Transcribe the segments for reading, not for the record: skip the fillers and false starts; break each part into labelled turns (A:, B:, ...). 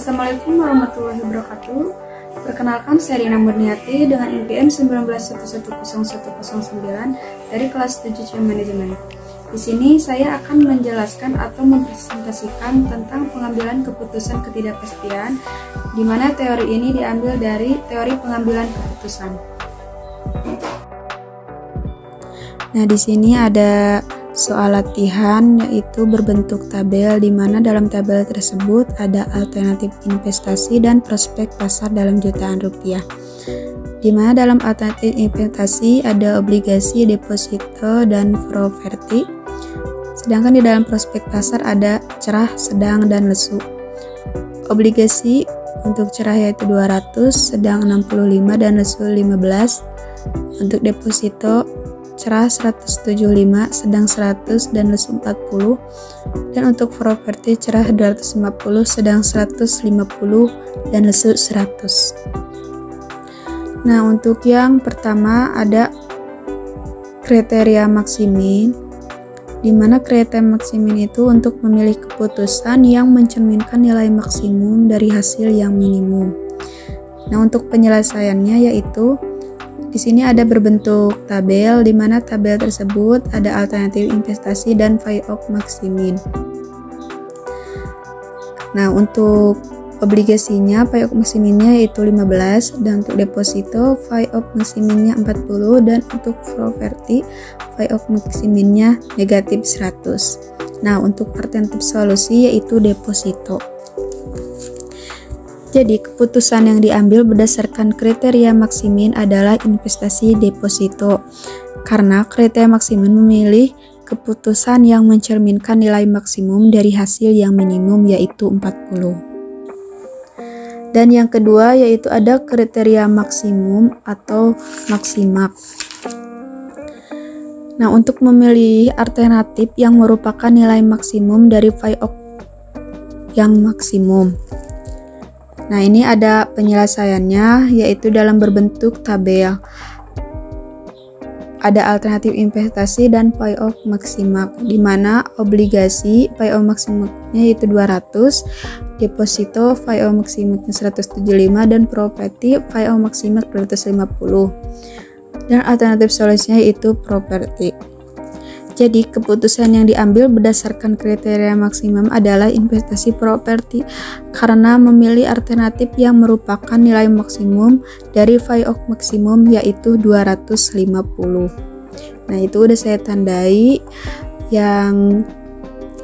A: Assalamualaikum warahmatullahi wabarakatuh. Perkenalkan, saya Rina Murniati dengan NPM 19110109 dari kelas 7 C Manajemen. Di sini saya akan menjelaskan atau mempresentasikan tentang pengambilan keputusan ketidakpastian, di mana teori ini diambil dari teori pengambilan keputusan. Nah, di sini ada soal latihan, yaitu berbentuk tabel, di mana dalam tabel tersebut ada alternatif investasi dan prospek pasar dalam jutaan rupiah. Di mana dalam alternatif investasi ada obligasi, deposito, dan properti. Sedangkan di dalam prospek pasar ada cerah, sedang, dan lesu. Obligasi untuk cerah yaitu 200, sedang 65, dan lesu 15. Untuk deposito cerah 175, sedang 100, dan lesu 40. Dan untuk properti cerah 250, sedang 150, dan lesu 100. Nah, untuk yang pertama ada kriteria maksimin, di mana kriteria maksimin itu untuk memilih keputusan yang mencerminkan nilai maksimum dari hasil yang minimum. Nah, untuk penyelesaiannya yaitu di sini ada berbentuk tabel, di mana tabel tersebut ada alternatif investasi dan buy-off maksimin. Nah, untuk obligasinya buy-off maksiminnya yaitu 15, dan untuk deposito buy-off maksiminnya 40, dan untuk properti buy-off maksiminnya negatif 100. Nah, untuk alternatif solusi yaitu deposito. Jadi, keputusan yang diambil berdasarkan kriteria maksimin adalah investasi deposito, karena kriteria maksimin memilih keputusan yang mencerminkan nilai maksimum dari hasil yang minimum yaitu 40. Dan yang kedua yaitu ada kriteria maksimum atau maksimak. Nah, untuk memilih alternatif yang merupakan nilai maksimum dari buy-off yang maksimum. Nah, ini ada penyelesaiannya, yaitu dalam berbentuk tabel. Ada alternatif investasi dan buy-off maksimal, di mana obligasi buy-off maksimalnya yaitu 200, deposito buy-off maksimalnya 175, dan properti buy-off maksimal 250. Dan alternatif solusinya yaitu properti. Jadi, keputusan yang diambil berdasarkan kriteria maksimum adalah investasi properti, karena memilih alternatif yang merupakan nilai maksimum dari buy-off maksimum yaitu 250. Nah, itu udah saya tandai yang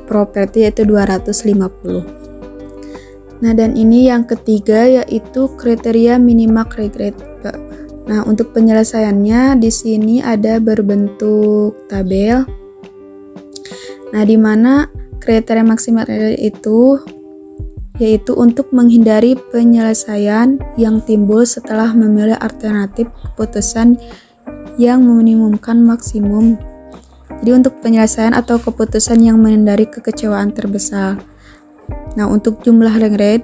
A: properti yaitu 250. Nah, dan ini yang ketiga yaitu kriteria minimal regret. Nah, untuk penyelesaiannya di sini ada berbentuk tabel. Nah, di mana kriteria maksimal itu yaitu untuk menghindari penyelesaian yang timbul setelah memilih alternatif keputusan yang meminimumkan maksimum. Jadi, untuk penyelesaian atau keputusan yang menghindari kekecewaan terbesar. Nah, untuk jumlah regret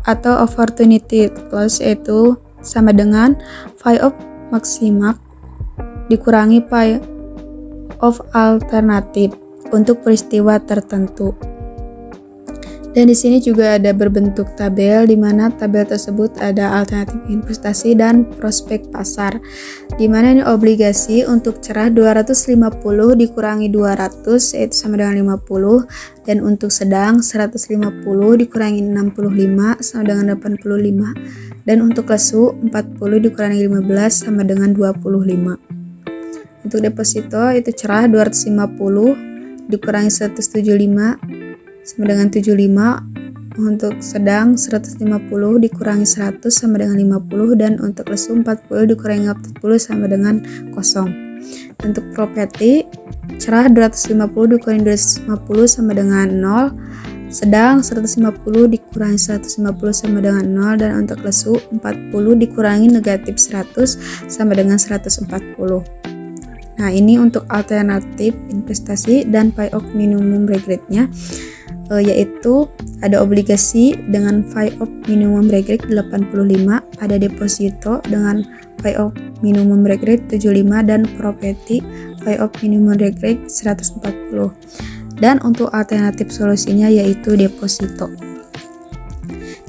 A: atau opportunity loss itu sama dengan buy-off maksimal dikurangi buy-off alternatif untuk peristiwa tertentu. Dan di sini juga ada berbentuk tabel, di mana tabel tersebut ada alternatif investasi dan prospek pasar. Di mana ini obligasi untuk cerah 250 dikurangi 200 yaitu sama dengan 50, dan untuk sedang 150 dikurangi 65 sama dengan 85, dan untuk lesu 40 dikurangi 15 sama dengan 25. Untuk deposito itu cerah 250 dikurangi 175 sama dengan 75, untuk sedang 150 dikurangi 100 sama dengan 50, dan untuk lesu 40 dikurangi 40 sama dengan 0. Untuk properti cerah 250 dikurangi 250 sama dengan 0, sedang 150 dikurangi 150 sama dengan 0, dan untuk lesu 40 dikurangi negatif 100 sama dengan 140. Nah, ini untuk alternatif investasi dan buy-off minimum regretnya, yaitu ada obligasi dengan buy-off minimum regret 85, ada deposito dengan buy-off minimum regret 75, dan properti buy-off minimum regret 140. Dan untuk alternatif solusinya yaitu deposito.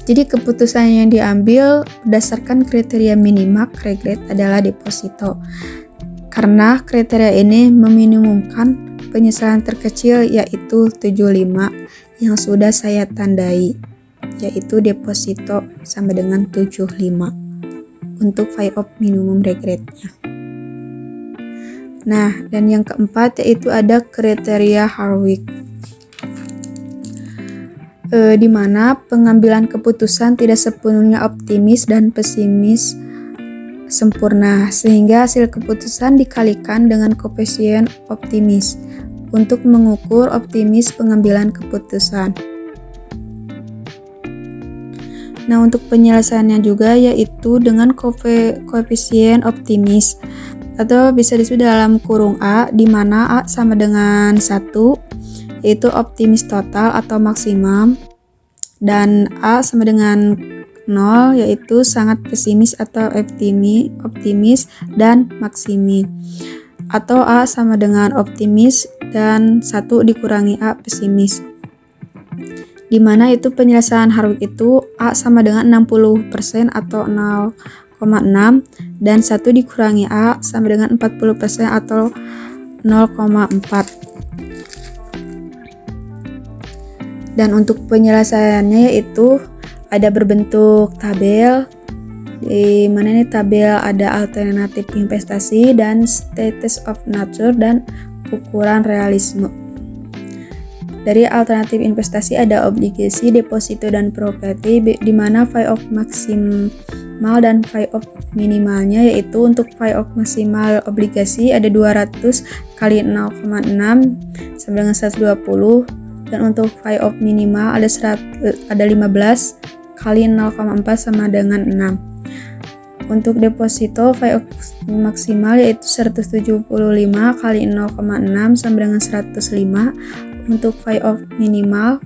A: Jadi keputusan yang diambil berdasarkan kriteria minimak regret adalah deposito. Karena kriteria ini meminimumkan penyesalan terkecil yaitu 75 yang sudah saya tandai, yaitu deposito sama dengan 75 untuk phi of minimum regretnya. Nah, dan yang keempat yaitu ada kriteria Harwick, di mana pengambilan keputusan tidak sepenuhnya optimis dan pesimis sempurna, sehingga hasil keputusan dikalikan dengan koefisien optimis untuk mengukur optimis pengambilan keputusan. Nah, untuk penyelesaiannya juga yaitu dengan koefisien optimis atau bisa disebut dalam kurung A, di mana A sama dengan 1 yaitu optimis total atau maksimum, dan A sama dengan 0 yaitu sangat pesimis atau optimis dan maksimi, atau A sama dengan optimis dan 1 dikurangi A pesimis, di mana itu penyelesaian Harwick itu A sama dengan 60% atau 0,6 dan 1 dikurangi A sama dengan 40% atau 0,4. Dan untuk penyelesaiannya yaitu ada berbentuk tabel, di mana ini tabel ada alternatif investasi dan status of nature dan ukuran realisme. Dari alternatif investasi ada obligasi, deposito, dan properti, di mana phi of maksimal dan phi of minimalnya yaitu untuk phi of maksimal obligasi ada 200 kali 0,6 sama dengan 120, dan untuk phi of minimal ada 15 kali 0,4 sama dengan 6. Untuk deposito phi of maksimal yaitu 175 kali 0,6 sama dengan 105. Untuk phi of minimal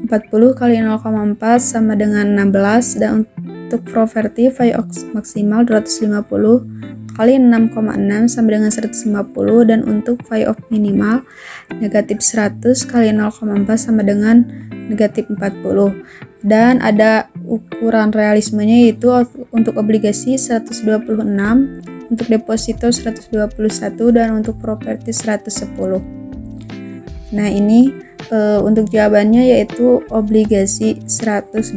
A: 40 kali 0,4 sama dengan 16, dan untuk properti phi of maksimal 250 kali 6,6 sama dengan 150, dan untuk phi of minimal negatif 100 kali 0,4 sama dengan negatif 40. Dan ada ukuran realismenya yaitu untuk obligasi 126, untuk deposito 121, dan untuk properti 110. Nah, ini untuk jawabannya yaitu obligasi 126,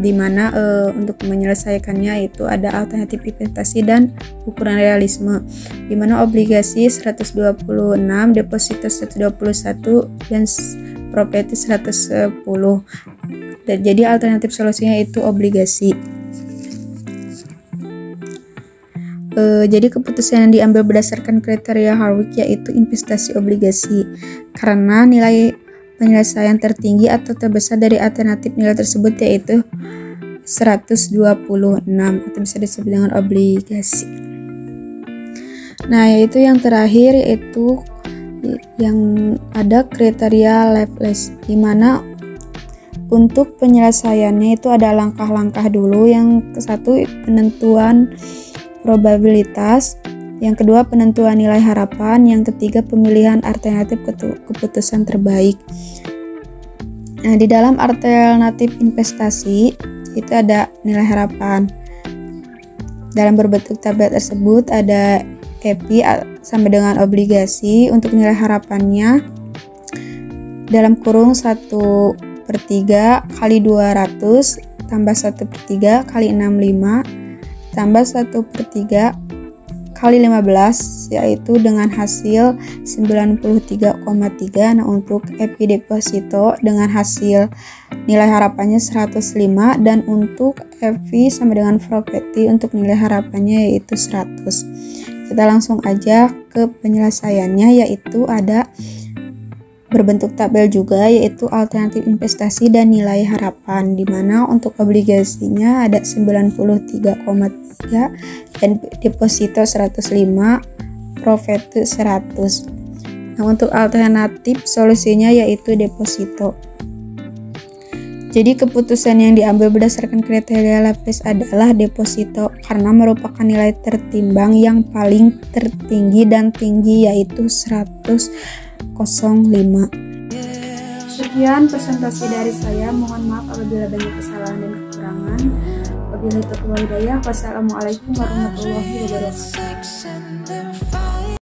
A: di mana untuk menyelesaikannya itu ada alternatif investasi dan ukuran realisme, di mana obligasi 126, deposito 121, dan properti 110. Dan jadi alternatif solusinya itu obligasi. Jadi keputusan yang diambil berdasarkan kriteria Harwick yaitu investasi obligasi, karena nilai penyelesaian tertinggi atau terbesar dari alternatif nilai tersebut yaitu 126 atau bisa disebut dengan obligasi. Nah, yaitu yang terakhir yaitu yang ada kriteria Laplace, di mana untuk penyelesaiannya itu ada langkah-langkah dulu. Yang satu penentuan probabilitas, yang kedua penentuan nilai harapan, yang ketiga pemilihan alternatif keputusan terbaik. Nah, di dalam alternatif investasi itu ada nilai harapan. Dalam berbentuk tabel tersebut ada EPI sama dengan obligasi. Untuk nilai harapannya dalam kurung 1/3 kali 200 tambah 1/3 kali 65 tambah 1/3 kali 15, yaitu dengan hasil 93,3. Nah, untuk EPI deposito dengan hasil nilai harapannya 105, dan untuk EPI sama dengan properti untuk nilai harapannya yaitu 100. Kita langsung aja ke penyelesaiannya, yaitu ada berbentuk tabel juga yaitu alternatif investasi dan nilai harapan, di mana untuk obligasinya ada 93,3 dan deposito 105, properti 100. Nah, untuk alternatif solusinya yaitu deposito. Jadi keputusan yang diambil berdasarkan kriteria Laplace adalah deposito, karena merupakan nilai tertimbang yang paling tertinggi dan tinggi yaitu 105. Sekian presentasi dari saya. Mohon maaf apabila banyak kesalahan dan kekurangan. Wabillahi taufiq wal hidayah. Wassalamualaikum warahmatullahi wabarakatuh.